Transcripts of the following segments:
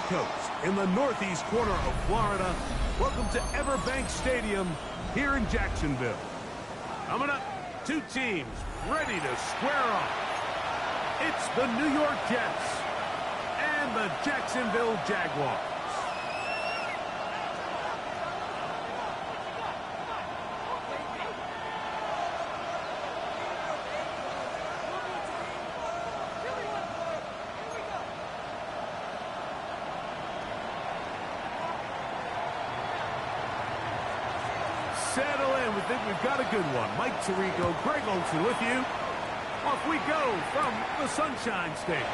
Coast in the northeast corner of Florida. Welcome to Everbank Stadium here in Jacksonville. Coming up, two teams ready to square off. It's the New York Jets and the Jacksonville Jaguars. Settle in. We think we've got a good one. Mike Tirico, Greg Olsen with you. Off we go from the Sunshine State.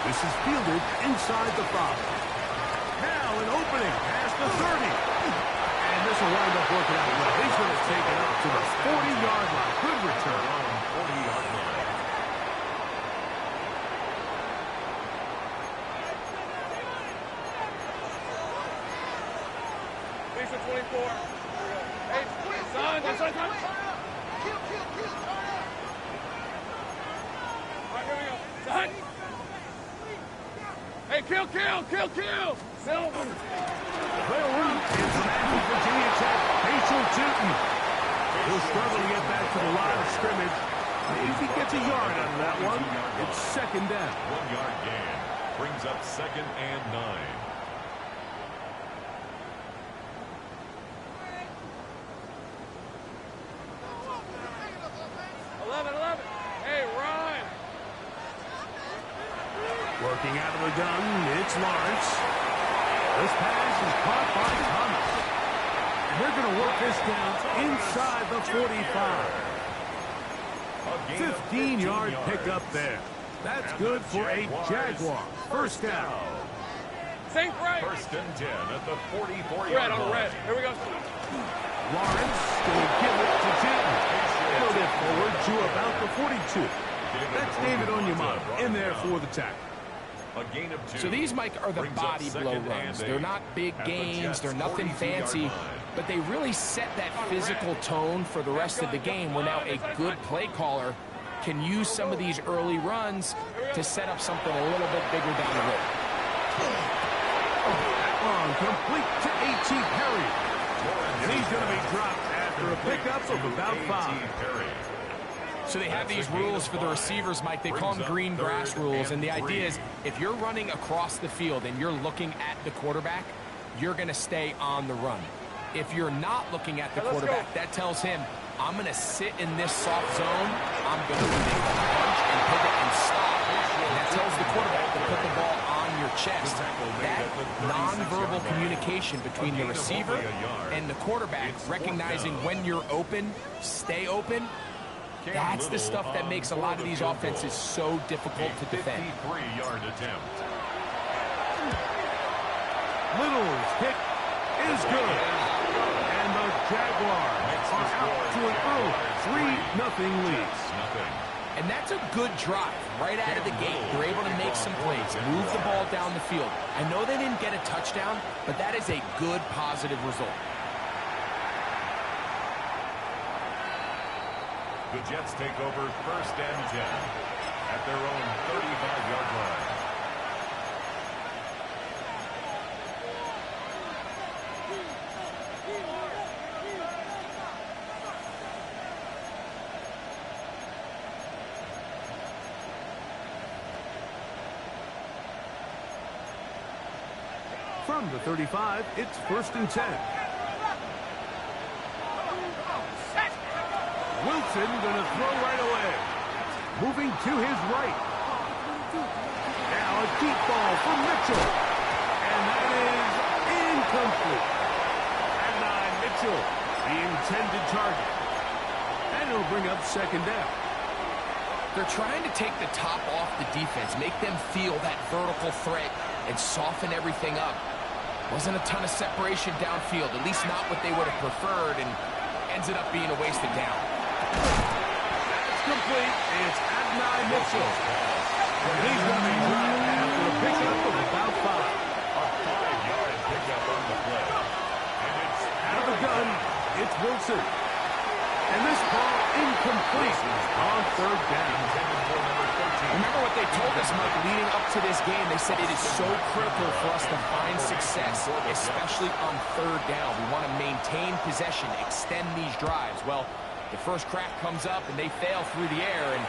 This is fielded inside the 5. Now an opening past the 30. And this will wind up working out well. He's going to take it up to the 40-yard line. Good return on the 40-yard line. Lisa 24. Hey, son, that's right, son. Kill. All right, here we go. Son. Hey, kill. Silver. Clear route is the man from Virginia Tech, Rachel Tootin. He'll struggle to get back to the line of scrimmage. If he gets a yard out of that one, it's second down. 1-yard gain brings up 2nd and 9. 11. Hey, Ryan. Working out of the gun, it's Lawrence. This pass is caught by Thomas. And they're going to work this down inside the 45. 15-yard pickup there. That's good for a Jaguar. First down. Think right. 1st and 10 at the 44-yard Red on line. red. Here we go. Lawrence going to give it to Tootin. It'll get forward to about the 42. That's David Onyemata in there for the tackle. A gain of 2. So these, Mike, are the Brings up body blow 2nd runs. and They're 8 not big at the gains. Jets' They're nothing 42-yard fancy. line. But they really set that physical tone for the rest of the game where now a good play caller can use some of these early runs to set up something a little bit bigger down the road. That one complete to A.T. Perry. And he's going to be dropped after a pickup of about 5. So they have these rules for the receivers, Mike. They call them green grass rules. And the idea is if you're running across the field and you're looking at the quarterback, you're going to stay on the run. If you're not looking at the quarterback, that tells him, I'm going to sit in this soft zone. I'm going to make a punch and pivot and stop. And that tells the quarterback to put the ball on your chest. That nonverbal communication between the receiver and the quarterback, recognizing when you're open, stay open, that's the stuff that makes a lot of these offenses so difficult to defend. 53-yard attempt. Little's kick is good. And the Jaguars are out to an early 3-0 lead. And that's a good drive right out of the gate. They're able to make some plays, move the ball down the field. I know they didn't get a touchdown, but that is a good, positive result. The Jets take over 1st and 10 at their own 35-yard line. From the 35, it's 1st and 10. Wilson going to throw right away. Moving to his right. Now a deep ball for Mitchell. And that is incomplete. At 9, Mitchell, the intended target. And it'll bring up 2nd down. They're trying to take the top off the defense, make them feel that vertical threat, and soften everything up. Wasn't a ton of separation downfield, at least not what they would have preferred, and ends it up being a wasted down. That's complete. It's Adonai Mitchell. And he's going to be dropped after a pickup of about 5. A 5-yard pickup on the play. And it's Out of the gun, it's Wilson. And this ball incomplete on 3rd down. intended for number 13. Remember what they told us, Mike, leading up to this game. They said it is so critical for us to find success, especially on third down. We want to maintain possession, extend these drives. Well, the first crack comes up, and they fail through the air, and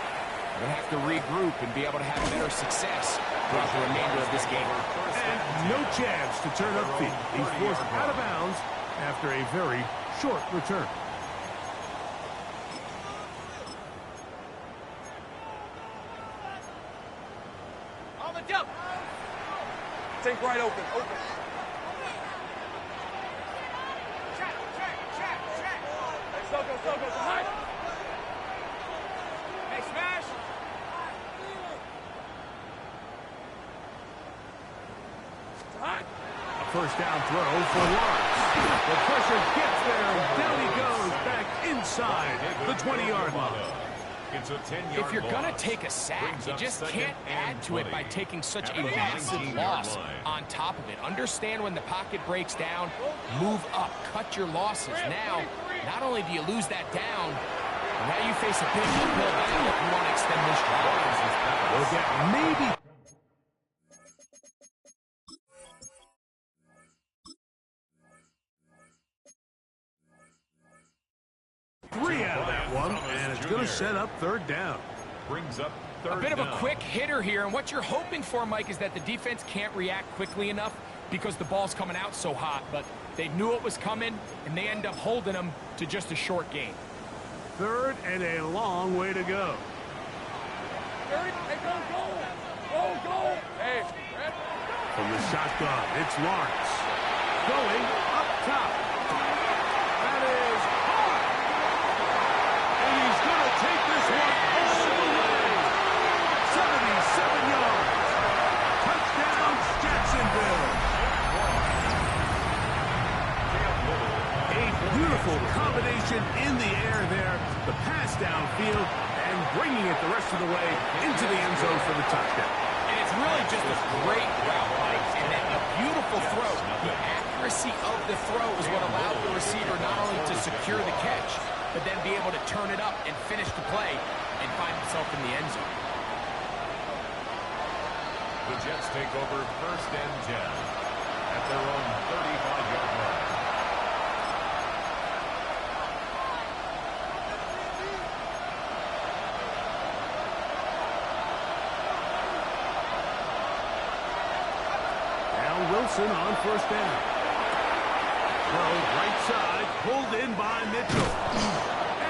we're going to have to regroup and be able to have better success throughout the remainder of this game. And no chance to turn upfield. He's forced out of bounds after a very short return. On the jump. Take right open. Check. Hey, go. Behind. Hey, smash. Behind. A first down throw for Lawrence. The pressure gets there, and down he goes back inside the 20-yard line. It's a 10-yard If you're going to loss. take a sack, you just can't add to it by taking such a massive loss on top of it. Understand when the pocket breaks down, move up, cut your losses. Now, not only do you lose that down, but now you face a big uphill battle if you want to extend this drive. We'll get maybe 3 out of that one, and it's going to set up third down. Brings up third A bit of a down. quick hitter here, and what you're hoping for, Mike, is that the defense can't react quickly enough because the ball's coming out so hot, but they knew it was coming, and they end up holding them to just a short gain. Third and a long way to go. Hey, go. Hey, Red. From the shotgun, it's Lawrence. Going up top. That is hard. And he's going to take this one all the way. 77 yards. Touchdown, Jacksonville. A beautiful combination in the air there. The pass downfield and bringing it the rest of the way into the end zone for the touchdown. And it's really just a great route, Mike, and then a beautiful throw. The accuracy of the throw is what allowed the receiver not only to secure the catch, but then be able to turn it up and finish the play and find himself in the end zone. The Jets take over first and 10 at their own 35-yard line. Wilson on first down. Throw right side, pulled in by Mitchell.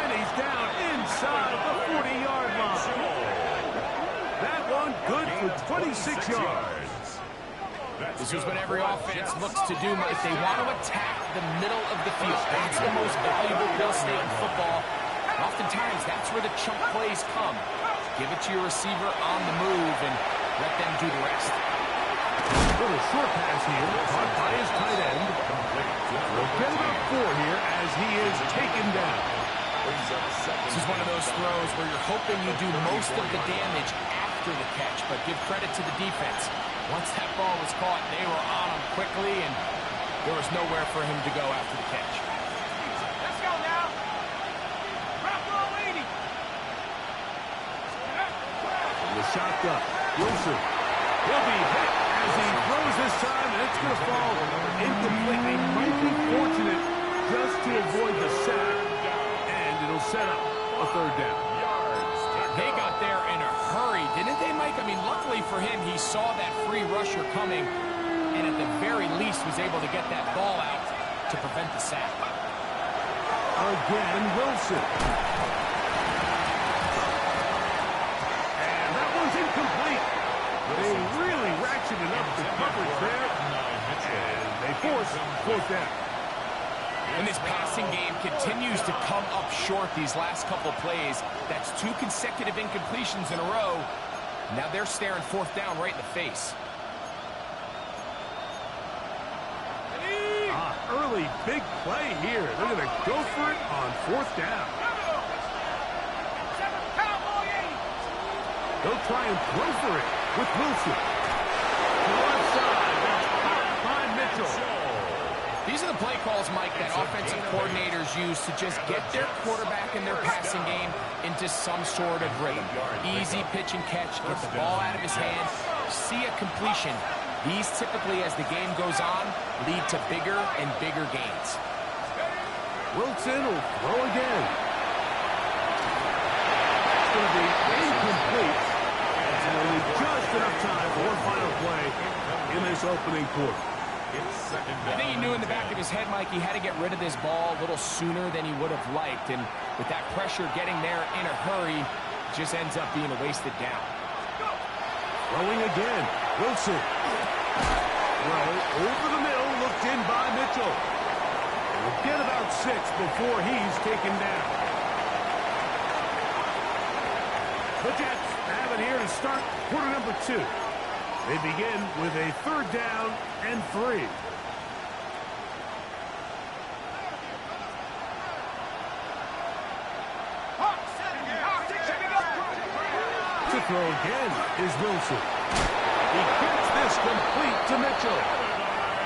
And he's down inside the 40-yard line. That one good for 26 yards. This is what every offense looks to do, Mike. They want to attack the middle of the field. That's the most valuable real estate in football. And oftentimes, that's where the chunk plays come. Give it to your receiver on the move and let them do the rest. Little short pass here, caught by his tight end. We'll get about 4 here as he is taken down. This is one of those throws where you're hoping you do most of the damage after the catch, but give credit to the defense. Once that ball was caught, they were on him quickly, and there was nowhere for him to go after the catch. Let's go now. Drop ball 80. From the shotgun, Wilson will be hit as he throws this time, and it's going to fall incomplete. They might be fortunate just to avoid the sack, and it'll set up a third down. They got there in a hurry, didn't they, Mike? I mean, luckily for him, he saw that free rusher coming, and at the very least was able to get that ball out to prevent the sack. Again, Wilson. And that one's incomplete. They really ratcheted up the coverage there, and they force fourth down. And this passing game continues to come up short these last couple of plays. That's 2 consecutive incompletions in a row. Now they're staring fourth down right in the face. Early big play here. They're going to go for it on fourth down. They'll try and throw for it with Wilson. To the left side, that's caught by Mitchell. These are the play calls, Mike, that offensive coordinators use to just get their quarterback and their passing game into some sort of rhythm. Easy pitch and catch, get the ball out of his hand, see a completion. These typically, as the game goes on, lead to bigger and bigger gains. Wilson will throw again. It's going to be incomplete. It's only just enough time for one final play in this opening quarter. I think he knew in the back of his head, Mike, he had to get rid of this ball a little sooner than he would have liked. And with that pressure getting there in a hurry, it just ends up being a wasted down. Throwing again. Wilson. Throw over the middle, looked in by Mitchell. We'll get about 6 before he's taken down. The Jets have it here to start quarter number 2. They begin with a 3rd down and 3. To throw again is Wilson. He gets this complete to Mitchell.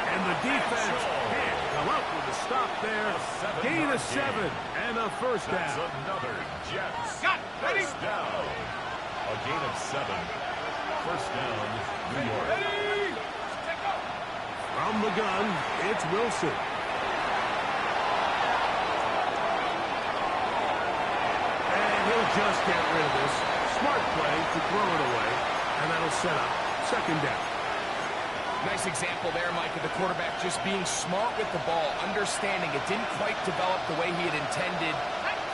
And the defense can't come up with a stop there. Gain of 7 and a 1st down. That's another Jets first down. A gain of 7. 1st down, New York. From the gun, it's Wilson. And he'll just get rid of this. Smart play to throw it away, and that'll set up 2nd down. Nice example there, Mike, of the quarterback just being smart with the ball, understanding it didn't quite develop the way he had intended.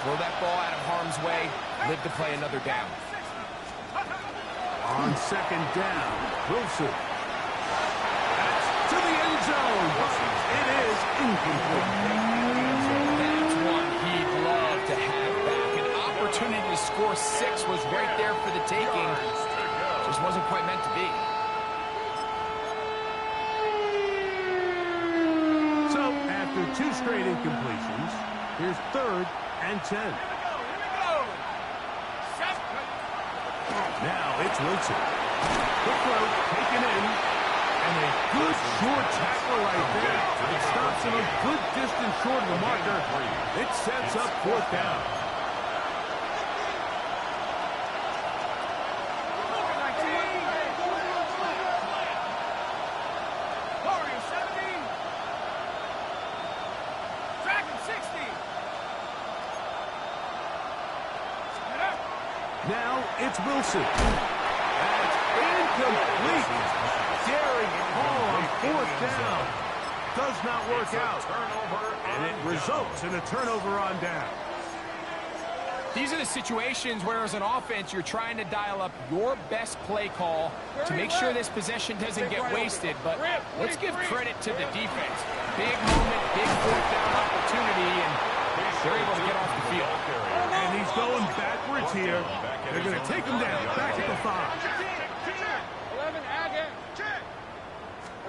Throw that ball out of harm's way, live to play another down. On 2nd down, Wilson. That's to the end zone, but it is incomplete. That's one he'd love to have back. An opportunity to score 6 was right there for the taking. Just wasn't quite meant to be. So, after 2 straight incompletions, here's 3rd and 10. Now it's Wilson. The throw taken in. And a good short tackle right there. It stops him a good distance short of the marker. It sets up 4th down. Now it's Wilson. That's incomplete. Daring call on 4th down. Does not work out. And it results in a turnover on down. These are the situations where, as an offense, you're trying to dial up your best play call to make sure this possession doesn't get wasted. But let's give credit to the defense. Big moment, big 4th down opportunity, and they're able to get off the field. And he's going backwards here. They're going to take him down, back at the 5.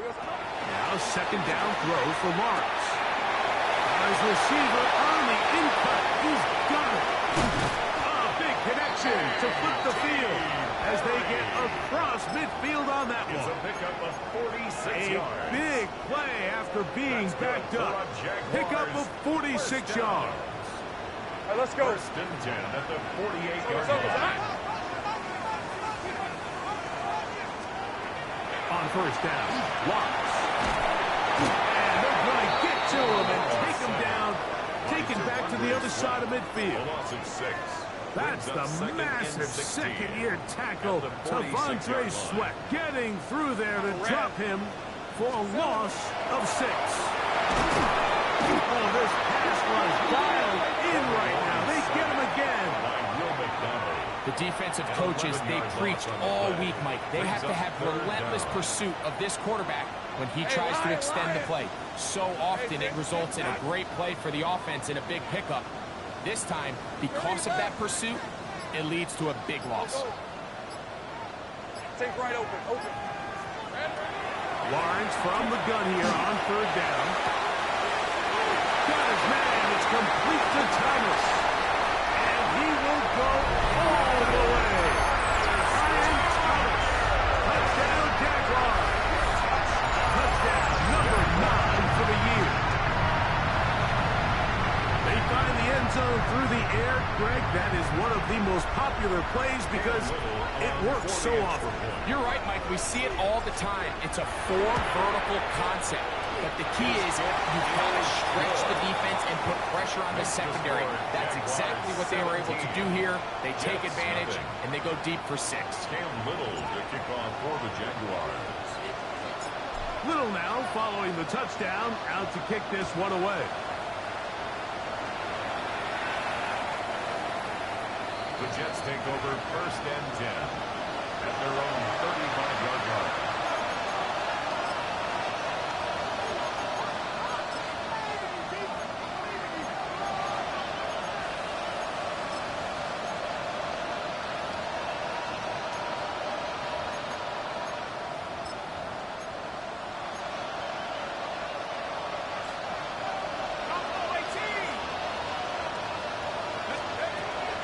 Now 2nd down throw for Lawrence. His receiver on the in-cut. He's got it. A big connection to flip the field as they get across midfield on that one. A pickup of 46 yards. A big play after being backed up. Pickup of 46 yards. All right, let's go. 1st and 10 at the 48-yard line. On 1st down, Lawrence. And they're going to get to him and take him down. Taken back to the other side of midfield. A loss of 6. That's the massive 2nd-year tackle to Tavondre Sweat. Getting through there to drop him for a loss of 6. Oh, this pass was dialed in right now. They get him again. The defensive coaches, they preached all week, Mike. They have to have relentless pursuit of this quarterback when he tries to extend the play. So often it results in a great play for the offense and a big pickup. This time, because of that pursuit, it leads to a big loss. Take right open. Lawrence from the gun here on 3rd down. Got his man. It's complete to Thomas. And he will go all the way. Ryan Thomas. Touchdown, Jaguars. Touchdown number 9 for the year. Greg, that is one of the most popular plays because it works so often. You're right, Mike. We see it all the time. It's a four vertical concept. But the key is you've got to stretch the defense and put pressure on the secondary. That's exactly what they were able to do here. They take advantage, and they go deep for 6. Cam Little to kick off for the Jaguars. Little now following the touchdown, out to kick this one away. The Jets take over 1st and 10 at their own 35-yard line.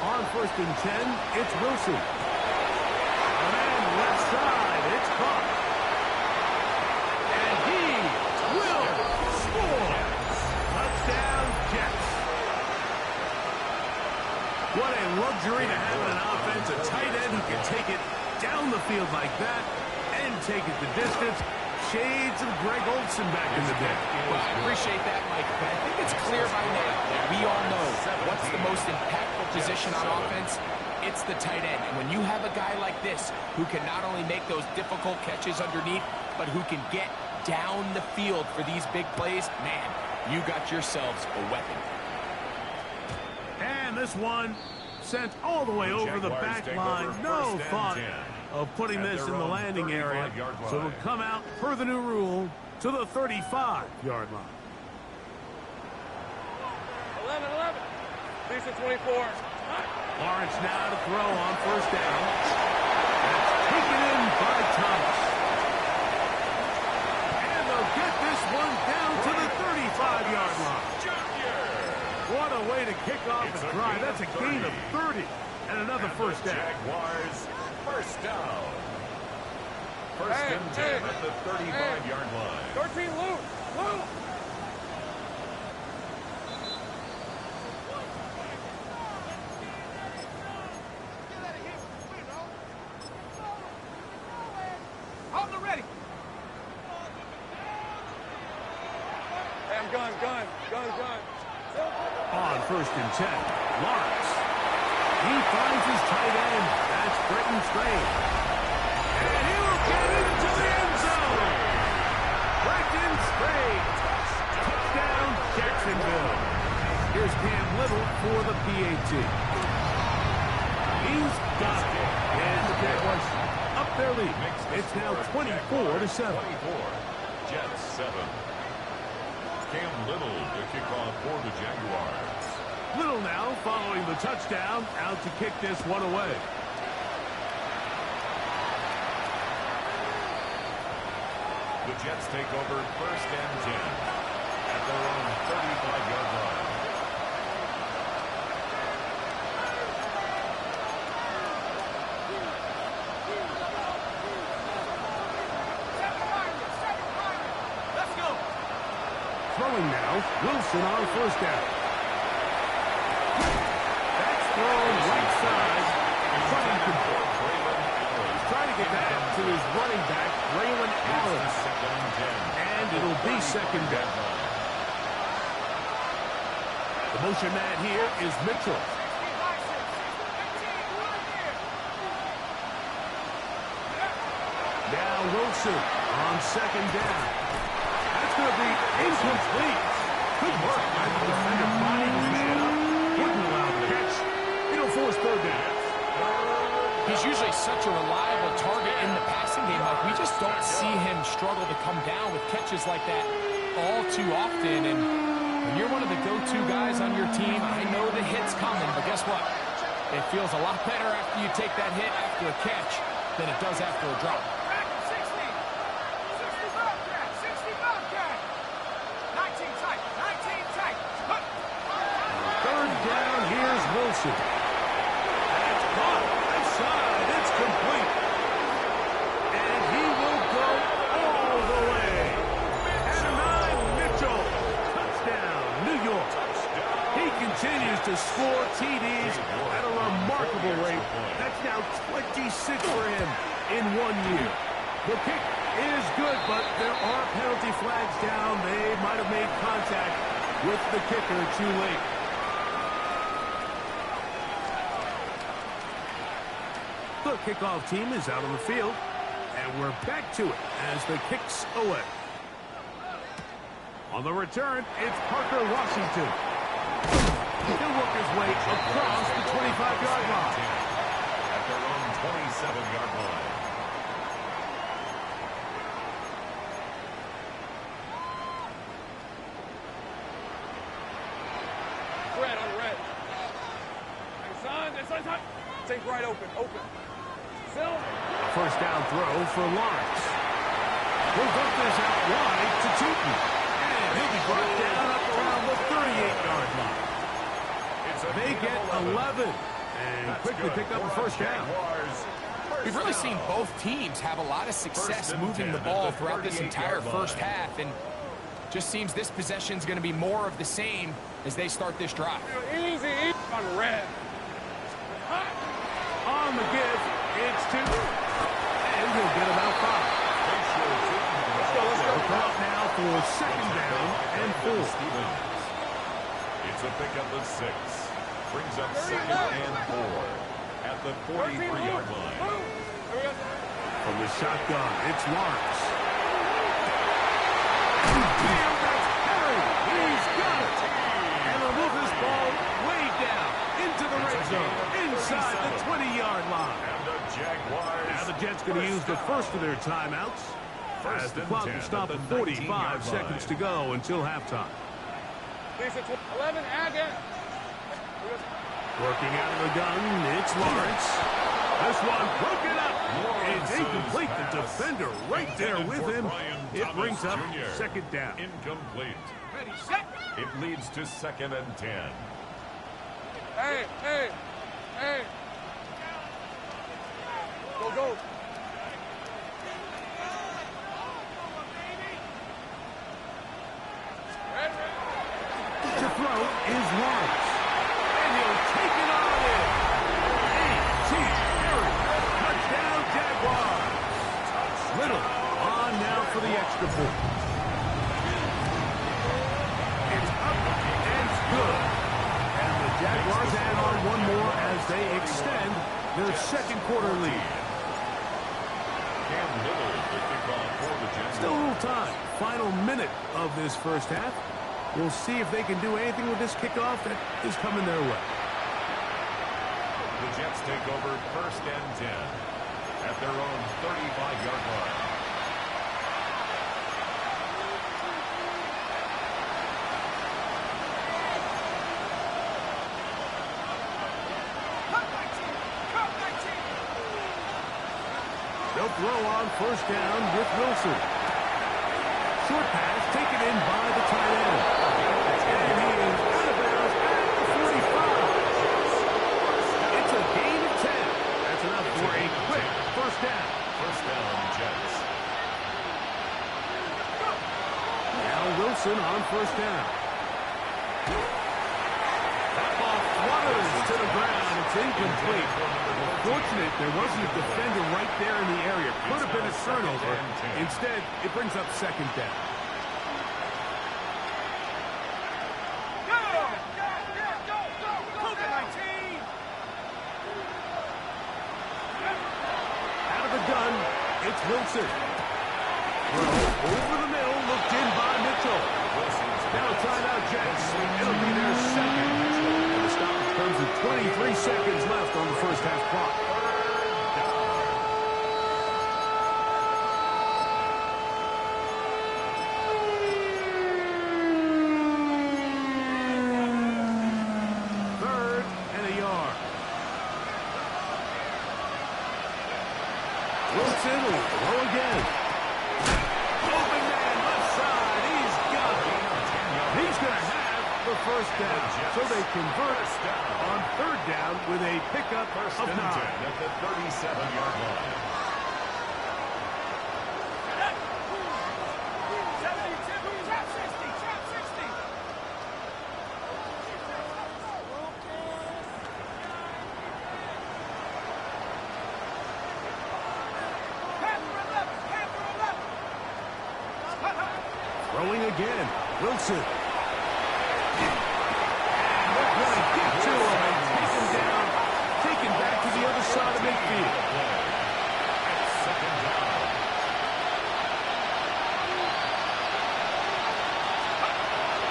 On 1st and 10, it's Wilson. And left side, it's caught. And he will score. Touchdown, Jets. What a luxury to have in an offense, a tight end who can take it down the field like that and take it the distance. Shades of Greg Olsen back in the day. Well, I appreciate that, Mike, but I think it's clear by now that we all know what's the most impactful position on offense. It's the tight end. And when you have a guy like this who can not only make those difficult catches underneath, but who can get down the field for these big plays, man, you got yourselves a weapon. And this one sent all the way over the back line. No thought of putting this in the landing area. So it'll come out per the new rule to the 35-yard line. 11. Decent 24. Lawrence now to throw on 1st down. That's taken in by Thomas. And they'll get this one down to the 35-yard line. What a way to kick off a drive. That's a gain of 30 and another 1st down. Jaguars 1st down. 1st and 10 at the 35-yard line. 13 loose. Hold the ready. Hey, I'm gun. On 1st and 10, Lawrence. He finds his tight end. That's Britton Strange. And he will get into the end zone. Britton Strange. Touchdown, Jacksonville. Here's Cam Little for the PAT. He's got it. And the Jaguars up their lead. It's now 24-7. 24. Jets 7. Cam Little to kick off for the Jaguars. Little now following the touchdown, out to kick this one away. The Jets take over 1st and 10 at their own 35-yard line. Throwing now, Wilson on 1st down. That's thrown right side. Running control. He's trying to get that to his running back, Braylon Allen. And it'll be 2nd down. The motion man here is Mitchell. Now Wilson on 2nd down. That's going to be incomplete. Good work by the defender finding his man up. Wouldn't allow the catch. It'll force 3rd down. He's usually such a reliable target in the passing game. Like, we just don't see him struggle to come down with catches like that all too often. And when you're one of the go-to guys on your team, I know the hit's coming, but guess what? It feels a lot better after you take that hit after a catch than it does after a drop. 3rd down, here's Wilson. That's caught. Outside, it's complete. And he will go all the way. And Mitchell. Touchdown, New York. He continues to score TDs at a remarkable rate. That's now 26 for him in 1 year. The kick is good, but there are penalty flags down. They might have made contact with the kicker too late. The kickoff team is out on the field, and we're back to it as the kick's away. On the return, it's Parker Washington. He'll work his way across the 25-yard line. At their own 27-yard line. Red on red. Hey, son. Take right open. Phil. First down throw for Lawrence. He'll dump this out wide to Tootin. And he'll be brought down up around the 38-yard line. They get 11 and quickly pick up a first down. We've really seen both teams have a lot of success moving the ball throughout this entire first half, and just seems this possession is going to be more of the same as they start this drive. Easy on red. On the give, it's 2. And he'll get about 5. Let's go. Come up now for second down and 4. It's a pickup of 6. Brings up second and 4 at the 43-yard line. From the shotgun, it's Lawrence. Damn, that's Harry. He's got it. And he'll move this ball way down into the red zone, inside the 20-yard line. And the Jaguars. Now the Jets going to use the first of their timeouts as the clock will stop at 45 seconds to go until halftime. 11 again. Working out of the gun, it's Lawrence. This one broken up. It's incomplete. The defender right there with him. It brings up second down. Incomplete. It leads to second and 10. Hey. Go. To throw is Lawrence. And he'll take it on in. A.T. Harry. Touchdown, Jaguars. Little on now for the extra point. It's up and it's good. And the Jaguars add on one more as they extend their second quarter lead. Cam Little, the kickoff for the Jets. Still a little time. Final minute of this first half. We'll see if they can do anything with this kickoff that is coming their way. The Jets take over first and 10 at their own 35-yard line. They'll throw on first down with Wilson. Short pass taken in by the tight end. And he is out of bounds at the 45. It's a gain of 10. That's enough for a quick first down. First down, Jets. Now Wilson on first down. That ball flutters to the ground. It's incomplete. Fortunate there wasn't a defender right there in the area. Could have been a turnover. Instead, it brings up second down. Out of the gun, it's Wilson. Throw over the middle, looked in by Mitchell. Now timeout Jets. It'll be their second. And the stoppage comes with 23 seconds left on the first half clock. Third and a yard. Wilson will throw again. Open man left side. He's got it. He's going to have the first down. So they convert on third down with a pickup of 9. At the 37-yard line. Throwing again. Wilson. And they're going to get to him and take him down. Taken back to the other side of midfield. Second down.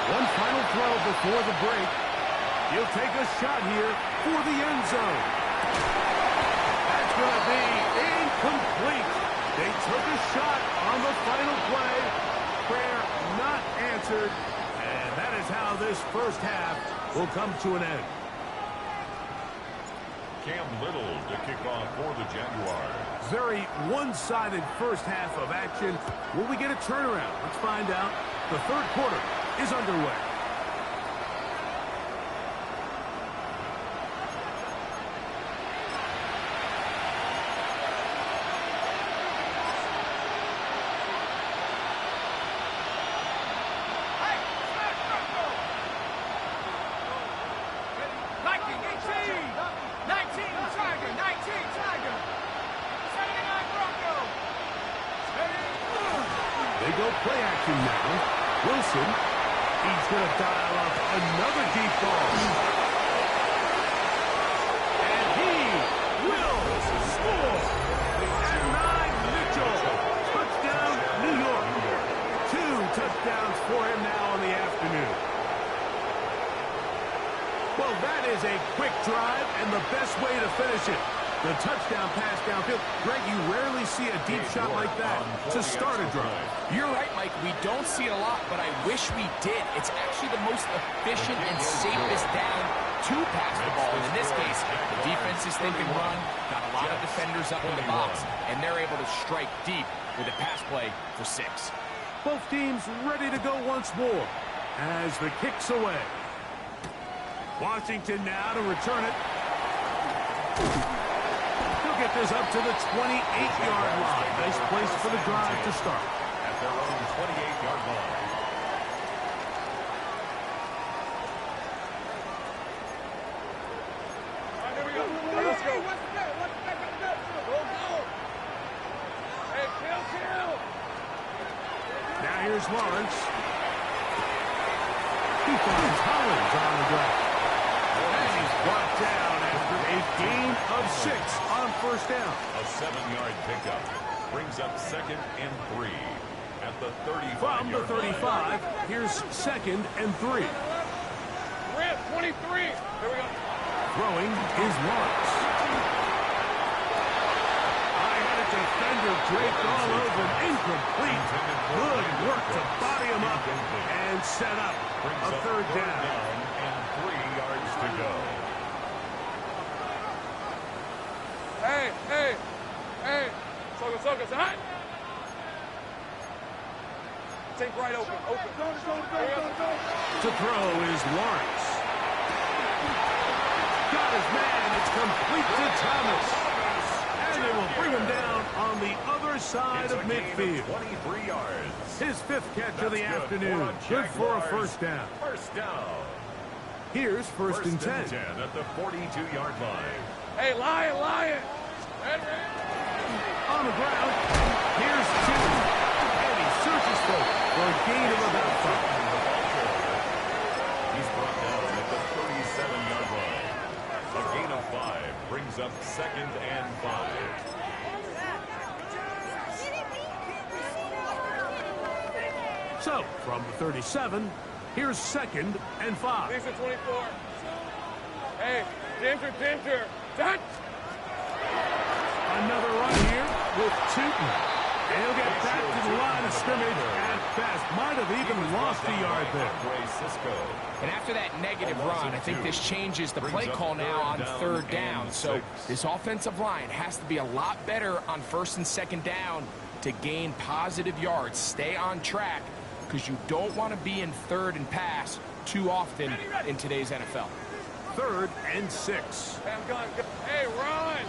One final throw before the break. He'll take a shot here for the end zone. That's going to be incomplete. They took a shot on the final play. Prayer not answered. And that is how this first half will come to an end. Cam Little to kick off for the Jaguars. Very one-sided first half of action. Will we get a turnaround? Let's find out. The third quarter is underway. They go play action now. Wilson, he's going to dial up another deep ball. And he will score. At 9, Mitchell. Touchdown, New York. 2 touchdowns for him now in the afternoon. Well, that is a quick drive and the best way to finish it. The touchdown pass downfield. Greg, you rarely see a deep shot like that to start a drive. You're right, Mike. We don't see it a lot, but I wish we did. It's actually the most efficient and safest down to pass the ball. And in this case, the defense is thinking run, got a lot of defenders up in the box, and they're able to strike deep with a pass play for 6. Both teams ready to go once more as the kick's away. Washington now to return it. He'll get this up to the 28-yard line. Nice place for the drive to start. At their own 28-yard line. All right, here we go. Let's go. Hey, kill. Now here's Lawrence. He finds Hollins on the ground. And he's brought down after a gain of 6 on first down. A 7-yard pickup brings up 2nd and 3 at the 35. From the 35, here's 2nd and 3. Rip, 23. Here we go. Throwing is Lawrence. I had a defender draped all over him. Incomplete. Good work to body him up and set up a third down. And 3 yards to go. Hey. Soga, hot. Take right open. Go. To throw is Lawrence. Got his man. It's complete to Thomas. And they will bring him down on the other side of midfield. 23 yards. His 5th catch of the afternoon. Good for a first down. First down. Here's first and 10. At the 42-yard line. Hey, Lion. On the ground, here's 2. And he searches for a gain of about 5. He's brought down at the 37-yard line. A gain of 5 brings up 2nd and 5. So, from the 37, here's 2nd and 5. These are 24. Hey, Dinter. Done. Another run here with Tootin. And he'll get back to the line of scrimmage at best. Might have even lost a yard there. And after that negative run, I think this changes the play call now on 3rd down. So this offensive line has to be a lot better on 1st and 2nd down to gain positive yards. Stay on track because you don't want to be in 3rd and pass too often in today's NFL. 3rd and 6. Hey, I'm gone. Hey, run.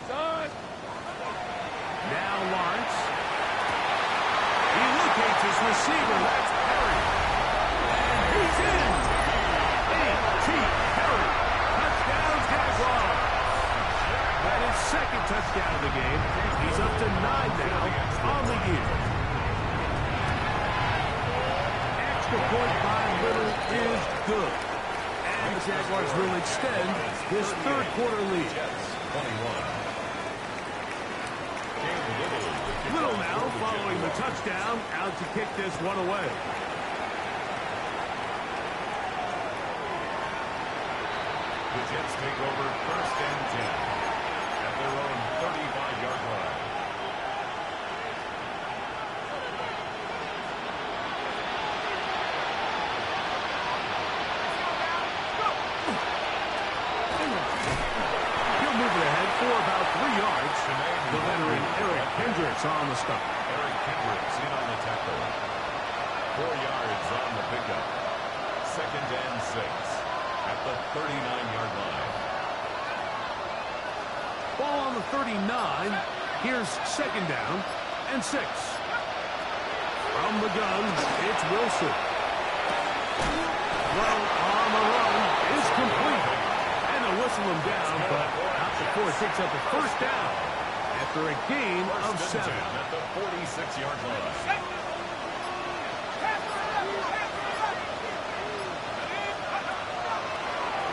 Son. Now Lawrence. He locates his receiver. That's Perry. And he's in. A.T. Perry. Touchdown, Jaguars. That is 2nd touchdown of the game. He's up to 9 now on the year. extra point by Little is good. And the Jaguars will extend this third quarter lead. Jets 21. Little now following the touchdown, out to kick this one away. The Jets take over first and 10 at their own 35-yard line. He'll move it ahead for about 3 yards. The veteran Eric Hendricks on the stop. Eric Hendricks in on the tackle. 4 yards on the pickup. Second and 6 at the 39-yard line. Ball on the 39. Here's second down and 6. From the gun, it's Wilson. Throw on the run is complete. And they'll whistle him down, but not before it takes up a first down after a gain of 7. At the 46-yard line.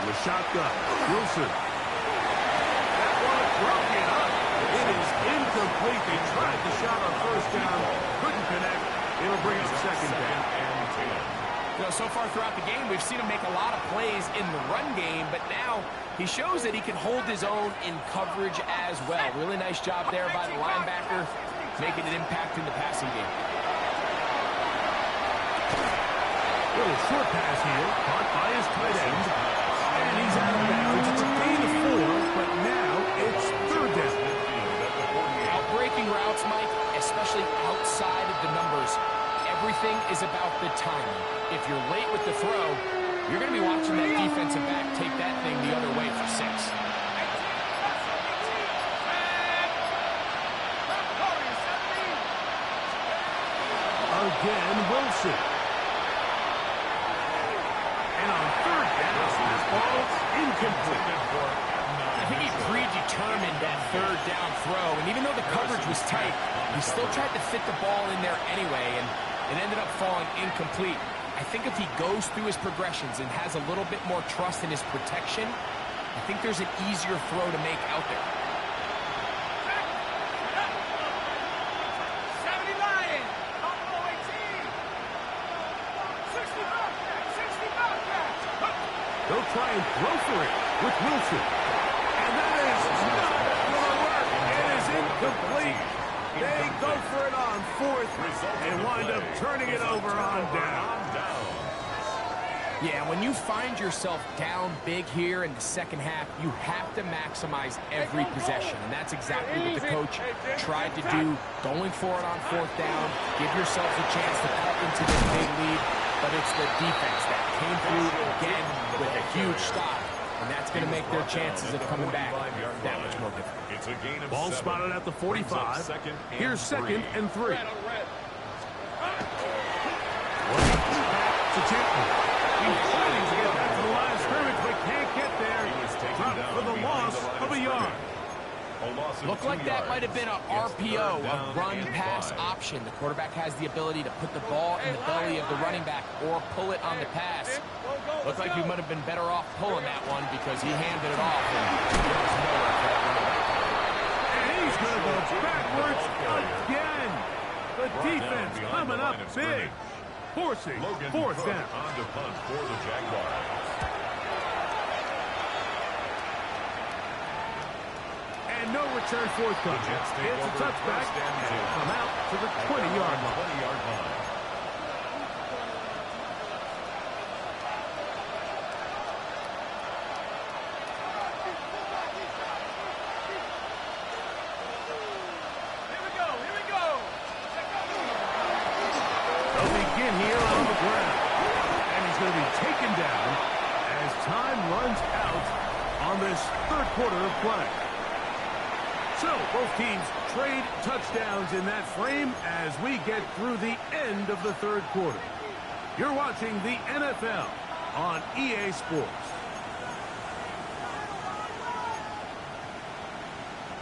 The shotgun, Wilson. That one broken up. It is incomplete. They tried the shot on first down, couldn't connect. It'll bring up second down. And 10. You know, so far throughout the game, we've seen him make a lot of plays in the run game, but now he shows that he can hold his own in coverage as well. Really nice job there by the linebacker, making an impact in the passing game. Little short pass here, caught by his tight end. And he's out of bounds. It's a gain of 4, but now it's third down. Out breaking routes, Mike, especially outside of the numbers, everything is about the timing. If you're late with the throw, you're going to be watching that defensive back take that thing the other way for 6. Again, Wilson. And on third down, this ball incomplete. I think he predetermined that third down throw, and even though the coverage was tight, he still tried to fit the ball in there anyway, and it ended up falling incomplete. I think if he goes through his progressions and has a little bit more trust in his protection, I think there's an easier throw to make out there. They'll try and throw for it with Wilson. And that is not going to work. It is incomplete. They go for it on 4th and wind up turning it over on down. Yeah, when you find yourself down big here in the second half, you have to maximize every possession. And that's exactly what the coach tried to do, going for it on 4th down, give yourselves a chance to cut into this big lead. But it's the defense that came through again with a huge stop, and that's going to make their chances of coming back that much more difficult. It's a gain of Ball 7. spotted at the 45. Here's second and 3. To Chapman. He's fighting to get back to the line of scrimmage, but can't get there. Dropped for the loss of a yard. Looked like that might have been an RPO, a run-pass option. The quarterback has the ability to put the ball in the belly of the running back or pull it on the pass. Looked like he might have been better off pulling that one because he handed it off. And he's going to go backwards again. The defense coming up big, forcing 4th down. On to punt for the Jaguars. And no return forthcoming. It's a touchback and come out to the 20-yard line. Here we go. They'll begin here on the ground. And he's going to be taken down as time runs out on this third quarter of play. So, both teams trade touchdowns in that frame as we get through the end of the third quarter. You're watching the NFL on EA Sports.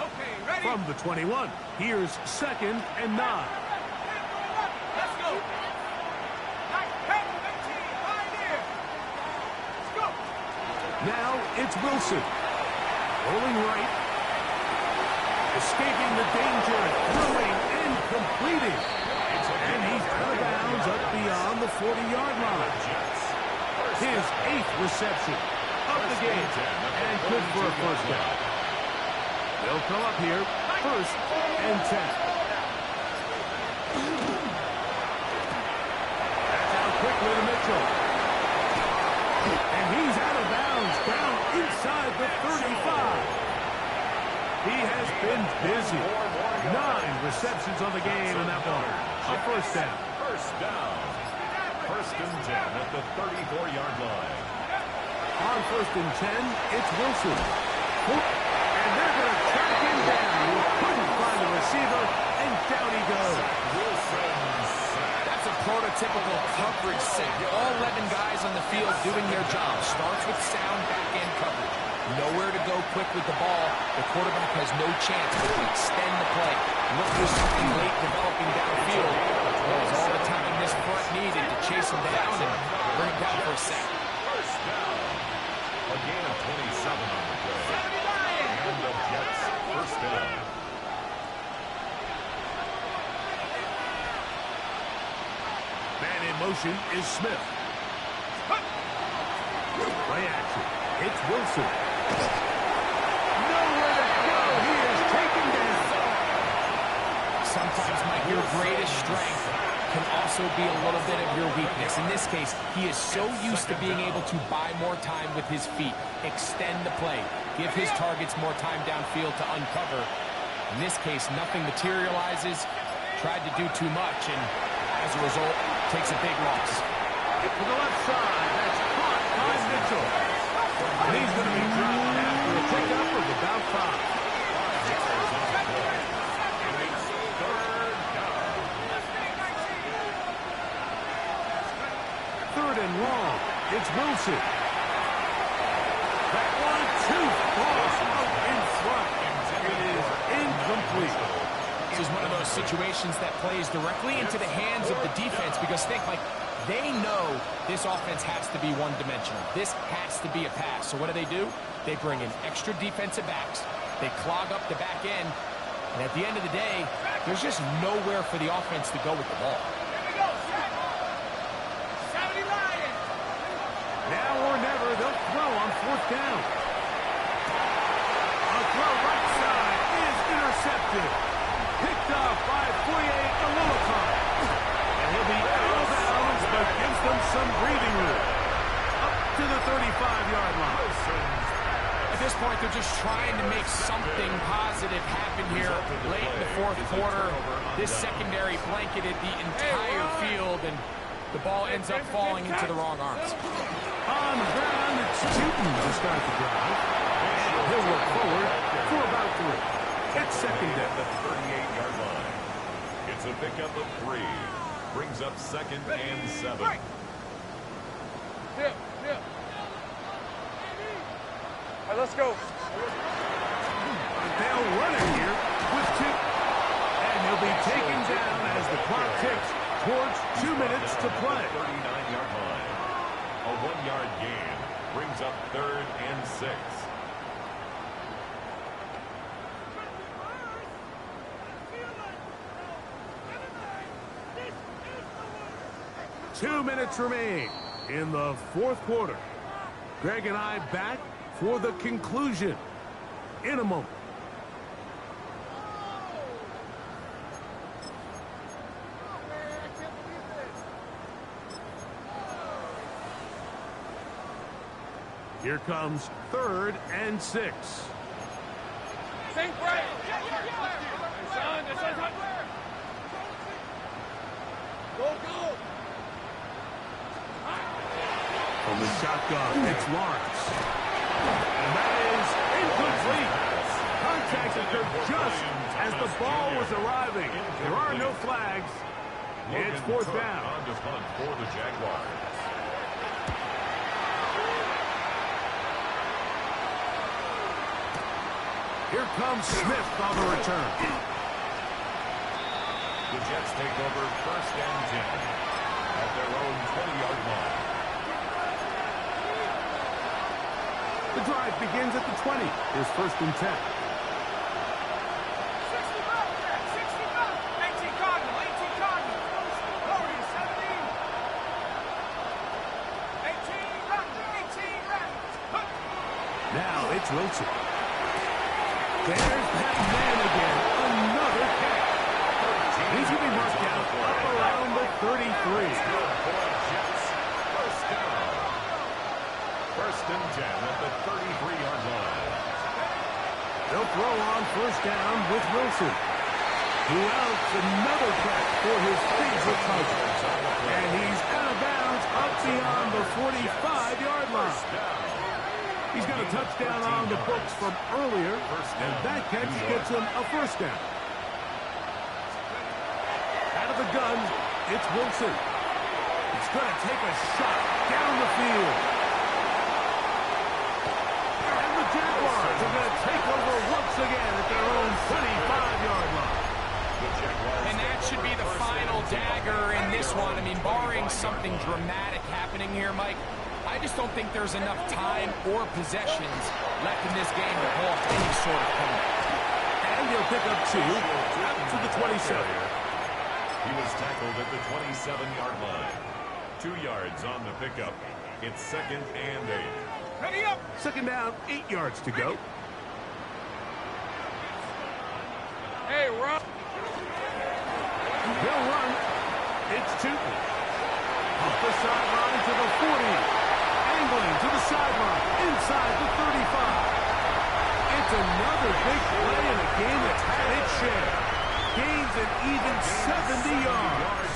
Okay, ready? From the 21, here's second and 9. Let's go. Now it's Wilson. Rolling right. Escaping the danger. Throwing and completing. And he's out of bounds up beyond the 40-yard line. His 8th reception of the game. And good for a first down. They'll come up here. 1st and 10. That's out quickly to Mitchell. And he's out of bounds down inside the 35. He has been busy. 9 receptions on the game in that one. A first down. First down. 1st and 10 at the 34-yard line. On 1st and 10, it's Wilson. And they're going to track him down. He couldn't find the receiver, and down he goes. That's a prototypical coverage set. All 11 guys on the field doing their job. Starts with sound back-end coverage. Nowhere to go quick with the ball. The quarterback has no chance but to extend the play. Look for something late developing downfield. That was all the time this front needed to chase him down and bring him down for a sack. First down. A gain of 27 on the play. And the Jets first down. Man in motion is Smith. Play action. It's Wilson. Nowhere to go. He is taken down. Sometimes, Mike, your greatest strength can also be a little bit of your weakness. In this case, he is so used to being able to buy more time with his feet, extend the play, give his targets more time downfield to uncover. In this case, nothing materializes, tried to do too much, and as a result, takes a big loss. To the left side, that's caught by Mitchell. And he's going to be dropped after a pickup of about 5. 3rd and long. It's Wilson. That one too far out in front. It is incomplete. This is one of those situations that plays directly into the hands of the defense because think, like, they know this offense has to be one-dimensional. This has to be a pass. So what do? They bring in extra defensive backs. They clog up the back end. And at the end of the day, there's just nowhere for the offense to go with the ball. Now or never, they'll throw on 4th down. A throw right side is intercepted. Picked off by Foye Aluakar. And he'll be out of bounds, but gives them some breathing room. Up to the 35-yard line. At this point, they're just trying to make something positive happen here late in the 4th quarter. This secondary blanketed the entire field, and the ball ends up falling into the wrong arms. On the ground, it's Newton to start the drive. And he'll work forward for about 3. It's 2nd down. At the 38-yard line. It's a pickup of 3. Brings up 2nd and 7. All right, let's go. They'll run it here with 2. And he'll be taken down as the clock ticks towards 2 minutes to play. 39-yard line. A 1-yard gain brings up 3rd and 6. 2 minutes remain in the 4th quarter. Greg and I back for the conclusion in a moment. Here comes 3rd and 6. Sink right. Go, go. From the shotgun, it's Lawrence. And that is incomplete. Contact occurred just as the ball was arriving. There are no flags. It's 4th down. On to punt for the Jaguars. Here comes Smith on the return. The Jets take over 1st and 10 at their own 20-yard line. drive begins at the 20. Here's first and 10. 18, Now it's Wilson. There's that man again. Another catch. He's going to be marked out up around the 33. First and 10 at the 33-yard line. They'll throw on first down with Wilson. Who else? Another catch for his favorite target. And he's out of bounds up beyond the 45-yard line. He's got a touchdown on the books from earlier, and that catch gets him a first down. Out of the gun, it's Wilson. He's going to take a shot down the field. And the Jaguars are going to take over once again at their own 25-yard line. And that should be the final dagger in this one. I mean, barring something dramatic happening here, Mike, I just don't think there's enough time or possessions left in this game to pull off any sort of comeback. And he'll pick up 2 out to the 27. He was tackled at the 27-yard line. 2 yards on the pickup. It's second and 8. ready up. Second down, 8 yards to go. Hey, run. They'll run. It's Tootin. Off the sideline to the 40. Angling to the sideline. Inside the 35. It's another big play in a game that's had its share. Gains an even 70 yards.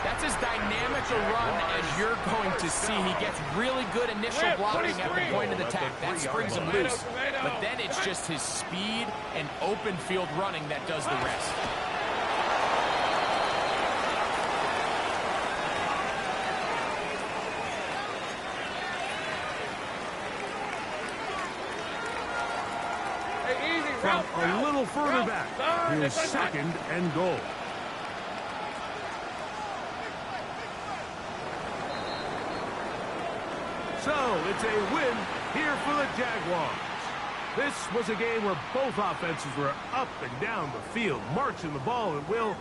That's as dynamic a run as you're going to see. He gets really good initial blocking at the point of attack. That springs him loose. But then it's just his speed and open field running that does the rest. From a little further back, here's second and goal. So it's a win here for the Jaguars. This was a game where both offenses were up and down the field, marching the ball, and will